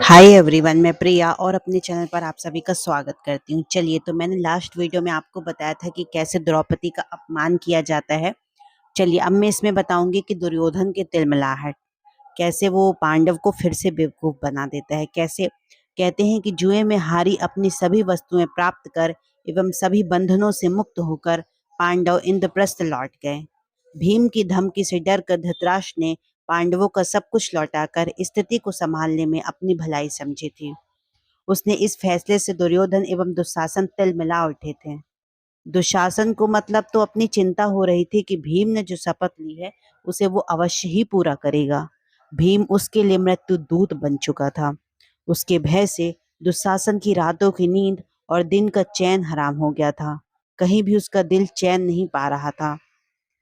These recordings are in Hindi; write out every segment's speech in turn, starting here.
हाय एवरीवन, मैं प्रिया और अपने चैनल पर आप सभी का स्वागत करती हूँ। चलिए, तो मैंने लास्ट वीडियो में आपको बताया था कि कैसे द्रौपदी का अपमान किया जाता है। चलिए, अब मैं इसमें बताऊंगी कि दुर्योधन की तिलमिलाहट कैसे वो पांडव को फिर से बेवकूफ बना देता है। कैसे कहते हैं कि जुए में हारी अपनी सभी वस्तुएं प्राप्त कर एवं सभी बंधनों से मुक्त होकर पांडव इंद्रप्रस्थ लौट गए। भीम की धमकी से डरकर धृतराष्ट्र ने पांडवों का सब कुछ लौटाकर स्थिति को संभालने में अपनी भलाई समझी थी। उसने इस फैसले से दुर्योधन एवं दुशासन तिलमिला उठे थे। दुशासन को मतलब तो अपनी चिंता हो रही थी कि भीम ने जो शपथ ली है उसे वो अवश्य ही पूरा करेगा। भीम उसके लिए मृत्यु दूत बन चुका था। उसके भय से दुशासन की रातों की नींद और दिन का चैन हराम हो गया था। कहीं भी उसका दिल चैन नहीं पा रहा था।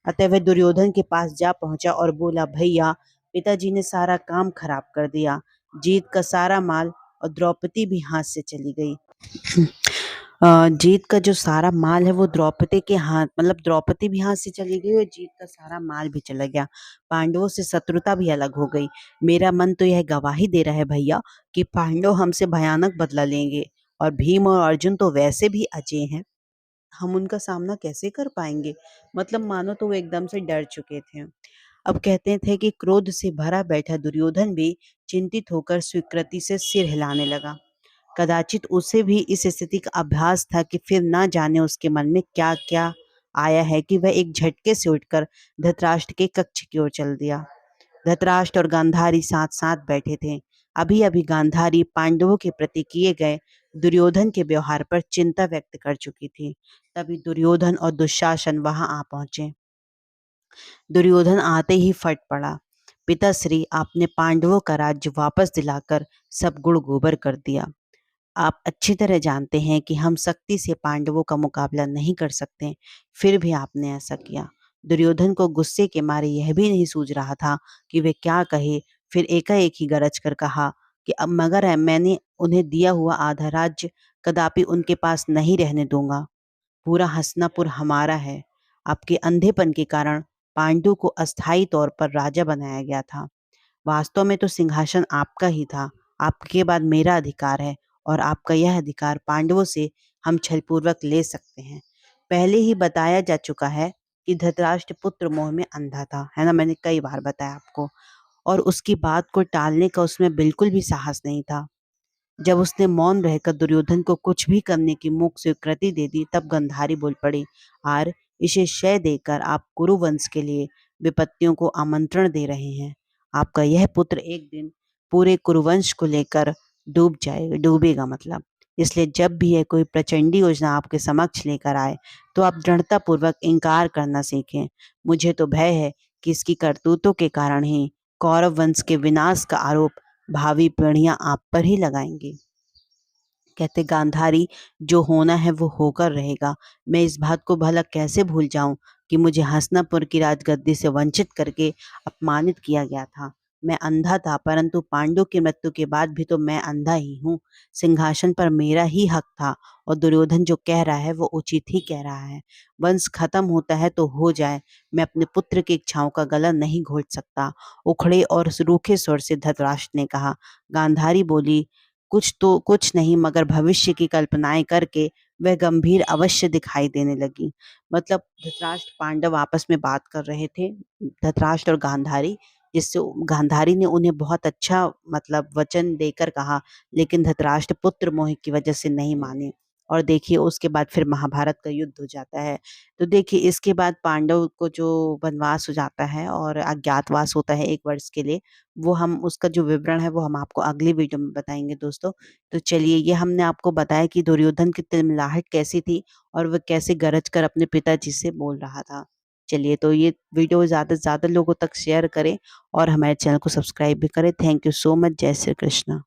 अतः वह दुर्योधन के पास जा पहुंचा और बोला, भैया, पिताजी ने सारा काम खराब कर दिया। जीत का सारा माल और द्रौपदी भी हाथ से चली गई। जीत का जो सारा माल है वो द्रौपदी के हाथ, मतलब द्रौपदी भी हाथ से चली गई और जीत का सारा माल भी चला गया। पांडवों से शत्रुता भी अलग हो गई। मेरा मन तो यह गवाही दे रहा है भैया कि पांडव हमसे भयानक बदला लेंगे। और भीम और अर्जुन तो वैसे भी अजेय हैं, हम उनका सामना कैसे कर पाएंगे। मतलब मानो तो वो एकदम से डर चुके थे। अब कहते थे कि क्रोध से भरा बैठा दुर्योधन भी चिंतित होकर स्वीकृति से सिर हिलाने लगा। कदाचित उसे भी इस स्थिति का आभास था कि फिर ना जाने उसके मन में क्या क्या आया है कि वह एक झटके से उठकर धृतराष्ट्र के कक्ष की ओर चल दिया। धृतराष्ट्र और गांधारी साथ साथ बैठे थे। अभी अभी गांधारी पांडवों के प्रति किए गए दुर्योधन के व्यवहार पर चिंता व्यक्त कर चुकी थी। तभी दुर्योधन और दुशासन वहां आ पहुंचे। दुर्योधन आते ही फट पड़ा, पिताश्री, आपने पांडवों का राज्य वापस दिलाकर सब गुड़ गोबर कर दिया। आप अच्छी तरह जानते हैं कि हम सख्ती से पांडवों का मुकाबला नहीं कर सकते, फिर भी आपने ऐसा किया। दुर्योधन को गुस्से के मारे यह भी नहीं सूझ रहा था कि वे क्या कहे। फिर एकाएक ही गरज कर कहा कि अब मगर है, मैंने उन्हें दिया हुआ आधा राज्य कदापि उनके पास नहीं रहने दूंगा। पूरा हस्तिनापुर हमारा है। आपके अंधेपन के कारण पांडु को अस्थायी तौर पर राजा बनाया गया था। वास्तव में तो सिंहासन आपका ही था। आपके बाद मेरा अधिकार है और आपका यह अधिकार पांडवों से हम छलपूर्वक ले सकते हैं। पहले ही बताया जा चुका है कि धृतराष्ट्र पुत्र मोह में अंधा था, है ना, मैंने कई बार बताया आपको। और उसकी बात को टालने का उसमें बिल्कुल भी साहस नहीं था। जब उसने मौन रहकर दुर्योधन को कुछ भी करने की मूक स्वीकृति दे दी, तब गंधारी बोल पड़ी, आर, इसे शय देकर आप कुरुवंश के लिए विपत्तियों को आमंत्रण दे रहे हैं। आपका यह पुत्र एक दिन पूरे कुरुवंश को लेकर डूबेगा मतलब। इसलिए जब भी यह कोई प्रचंडी योजना आपके समक्ष लेकर आए तो आप दृढ़ता पूर्वक इनकार करना सीखें। मुझे तो भय है कि इसकी करतूतों के कारण ही कौरव वंश के विनाश का आरोप भावी पीढ़ियां आप पर ही लगाएंगी। कहते, गांधारी, जो होना है वो होकर रहेगा। मैं इस बात को भला कैसे भूल जाऊं कि मुझे हस्तिनापुर की राजगद्दी से वंचित करके अपमानित किया गया था। मैं अंधा था, परंतु पांडु की मृत्यु के बाद भी तो मैं अंधा ही हूँ। सिंहासन पर मेरा ही हक था और दुर्योधन जो कह रहा है वो उचित ही कह रहा है। वंश खत्म होता है तो हो जाए, मैं अपने पुत्र की इच्छाओं का गला नहीं घोट सकता। उखड़े और रूखे स्वर से धृतराष्ट्र ने कहा। गांधारी बोली, कुछ नहीं मगर भविष्य की कल्पनाएं करके वह गंभीर अवश्य दिखाई देने लगी। मतलब धृतराष्ट्र पांडव आपस में बात कर रहे थे, धृतराष्ट्र और गांधारी, जिससे गांधारी ने उन्हें बहुत अच्छा मतलब वचन देकर कहा, लेकिन धृतराष्ट्र पुत्र मोह की वजह से नहीं माने। और देखिए उसके बाद फिर महाभारत का युद्ध हो जाता है। तो देखिए इसके बाद पांडव को जो वनवास हो जाता है और अज्ञातवास होता है 1 वर्ष के लिए, वो हम उसका जो विवरण है वो हम आपको अगली वीडियो में बताएंगे दोस्तों। तो चलिए, ये हमने आपको बताया कि दुर्योधन की तिलमिलाहट कैसी थी और वह कैसे गरज कर अपने पिताजी से बोल रहा था। चलिए, तो ये वीडियो ज़्यादा से ज़्यादा लोगों तक शेयर करें और हमारे चैनल को सब्सक्राइब भी करें। Thank you so much. जय श्री कृष्ण।